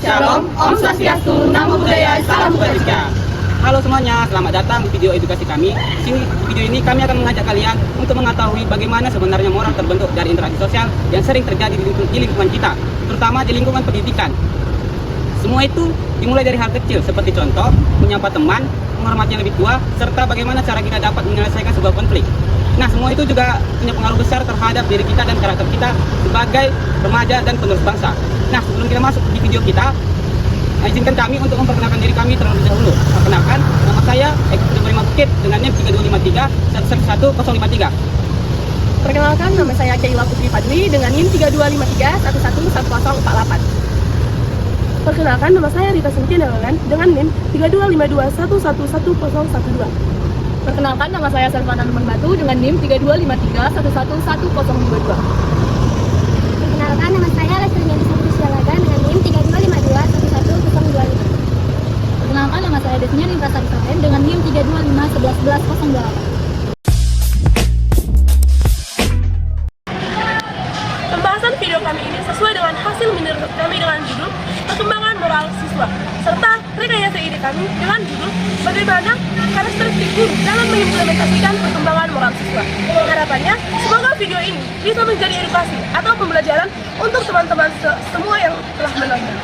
Shalom, Om Swastiastu, Namo Buddhaya, Salam Kebajikan. Halo semuanya, selamat datang di video edukasi kami. Di sini, video ini kami akan mengajak kalian untuk mengetahui bagaimana sebenarnya moral terbentuk dari interaksi sosial yang sering terjadi di lingkungan kita, terutama di lingkungan pendidikan. Semua itu dimulai dari hal kecil, seperti contoh, menyapa teman, menghormati yang lebih tua, serta bagaimana cara kita dapat menyelesaikan sebuah konflik. Nah, semua itu juga punya pengaruh besar terhadap diri kita dan karakter kita sebagai remaja dan penerus bangsa. Nah, sebelum kita masuk di video kita, izinkan kami untuk memperkenalkan diri kami terlebih dahulu. Perkenalkan, nama saya Eko Prima Bukit dengan NIM 3253 11053. Perkenalkan, nama saya Kaila Putri Fadli dengan NIM 3253 111048. Perkenalkan, nama saya Rita Sintia Dalangan dengan NIM 3252 111012. Perkenalkan, nama saya Sarvana Numan Batu dengan NIM 3253 111022. Perkenalkan, nama saya Lestri Nyanisa Sialaga dengan NIM 3252 111025. Perkenalkan, nama saya Desnya Nindra Sarikaen dengan NIM 325 111108. Pembahasan video kami ini sesuai dengan hasil menurut kami dengan judul Perkembangan Moral Siswa, serta rekayasa ide kami dengan judul Bagaimana Karakteristik Guru dalam mengimplementasikan perkembangan moral siswa. Harapannya, semoga video ini bisa menjadi edukasi atau pembelajaran untuk teman-teman semua yang telah menonton.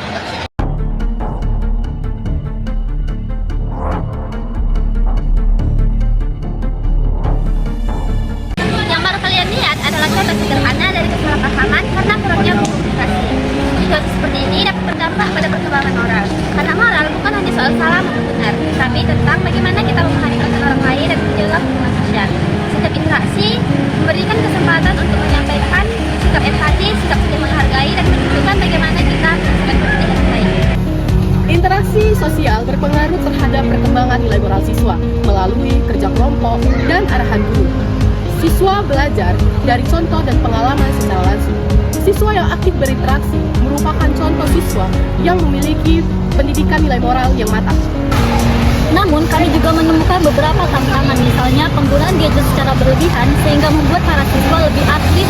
Yang baru kalian lihat adalah contoh sederhana dari kesalahpahaman karena kurangnya komunikasi. Situasi seperti ini dapat berdampak pada perkembangan moral. Karena moral bukan hanya soal salah maupun benar, tapi tentang bagaimana kita memahami perasaan orang lain dan menjaga hubungan sosial. Setiap interaksi memberikan kesempatan untuk menyampaikan sikap empati, sikap saling menghargai, dan menunjukkan bagaimana kita melakukan politik yang baik. Interaksi sosial berpengaruh terhadap perkembangan nilai moral siswa melalui kerja kelompok dan arahan guru. Siswa belajar dari contoh dan pengalaman secara langsung. Siswa yang aktif berinteraksi merupakan contoh siswa yang memiliki pendidikan nilai moral yang matang. Namun, kami juga menemukan beberapa tantangan, misalnya penggunaan gadget secara berlebihan sehingga membuat para siswa lebih aktif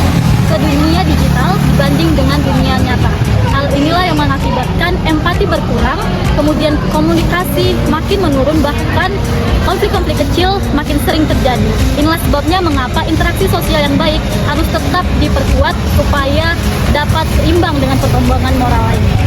ke dunia digital dibanding dengan dunia nyata. Hal inilah yang mengakibatkan empati berkurang, kemudian komunikasi makin menurun, bahkan konflik-konflik kecil makin sering terjadi. Inilah sebabnya mengapa interaksi sosial yang baik harus tetap diperkuat supaya dapat seimbang dengan perkembangan moral lainnya.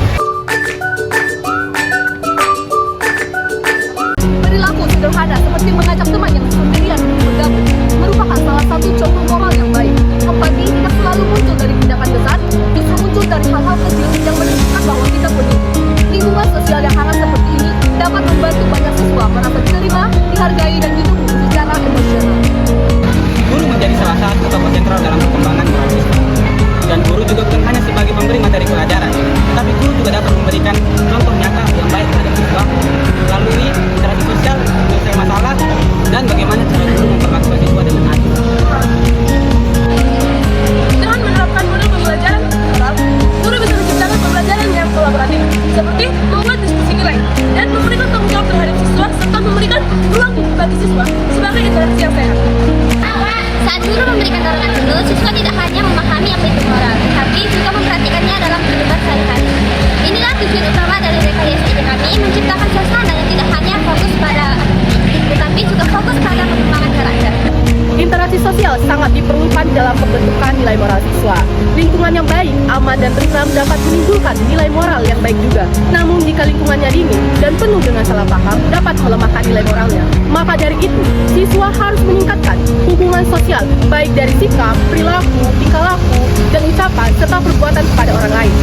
Perilaku sederhana seperti mengajak teman yang sendirian bergabung merupakan salah satu contoh moral yang baik. Empati tidak selalu muncul dari tindakan besar, bisa muncul dari hal-hal kecil yang menunjukkan bahwa kita peduli. Lingkungan sosial yang hangat seperti ini dapat membantu banyak siswa merasa diterima, dihargai, dan didukung secara emosional. Guru menjadi salah satu tokoh sentral dalam perkembangan moral siswa. Dan guru juga bukan hanya sebagai pemberi materi pelajaran, tetapi guru juga dapat memberikan contoh nyata yang baik terhadap siswa melalui interaksi sosial, menyelesaikan masalah, dan bagaimana cara guru memperlakukan siswa dengan adil. Dengan menerapkan model pembelajaran moral, guru bisa menciptakan pembelajaran yang kolaboratif, seperti membuat diskusi nilai dan memberikan tanggung jawab terhadap siswa serta memberikan ruang bagi siswa sebagai interaksi yang sehat. Saat guru memberikan dorongan dulu, siswa tidak hanya memahami apa itu moral, tapi juga memperhatikannya dalam kehidupan sehari-hari. Inilah tujuan utama dari rekayasa ide kami, menciptakan suasana yang tidak hanya fokus pada akademik, tetapi juga fokus pada pengembangan karakter. Interaksi sosial sangat diperlukan dalam pembentukan nilai moral siswa. Lingkungan yang baik, aman, dan tentram dapat menimbulkan nilai moral yang baik juga. Namun jika lingkungannya dingin dan penuh dengan salah paham, dapat melemahkan nilai moralnya. Maka dari itu, siswa harus meningkatkan hubungan sosial, baik dari sikap, perilaku, tingkah laku, dan ucapan, serta perbuatan kepada orang lain.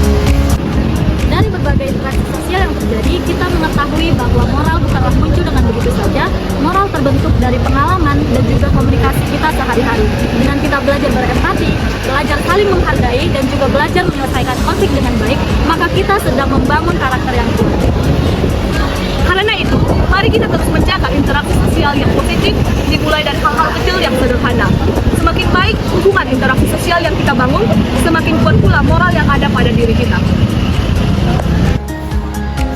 Dari berbagai interaksi sosial yang terjadi, kita mengetahui bahwa moral bukanlah muncul dengan begitu saja. Moral terbentuk dari pengalaman dan juga komunikasi kita sehari-hari. Dengan kita belajar berempati, belajar saling menghargai, dan juga belajar menyelesaikan konflik dengan baik, maka kita sedang membangun karakter yang kuat. Karena itu, mari kita terus menjaga interaksi sosial yang positif, dimulai dari hal-hal kecil yang sederhana. Semakin baik hubungan interaksi sosial yang kita bangun, semakin kuat pula moral yang ada pada diri kita.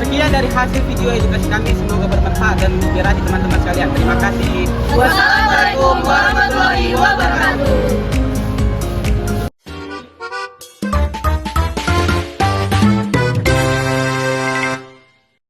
Sekian dari hasil video edukasi kami, semoga bermanfaat dan menginspirasi teman-teman sekalian. Terima kasih.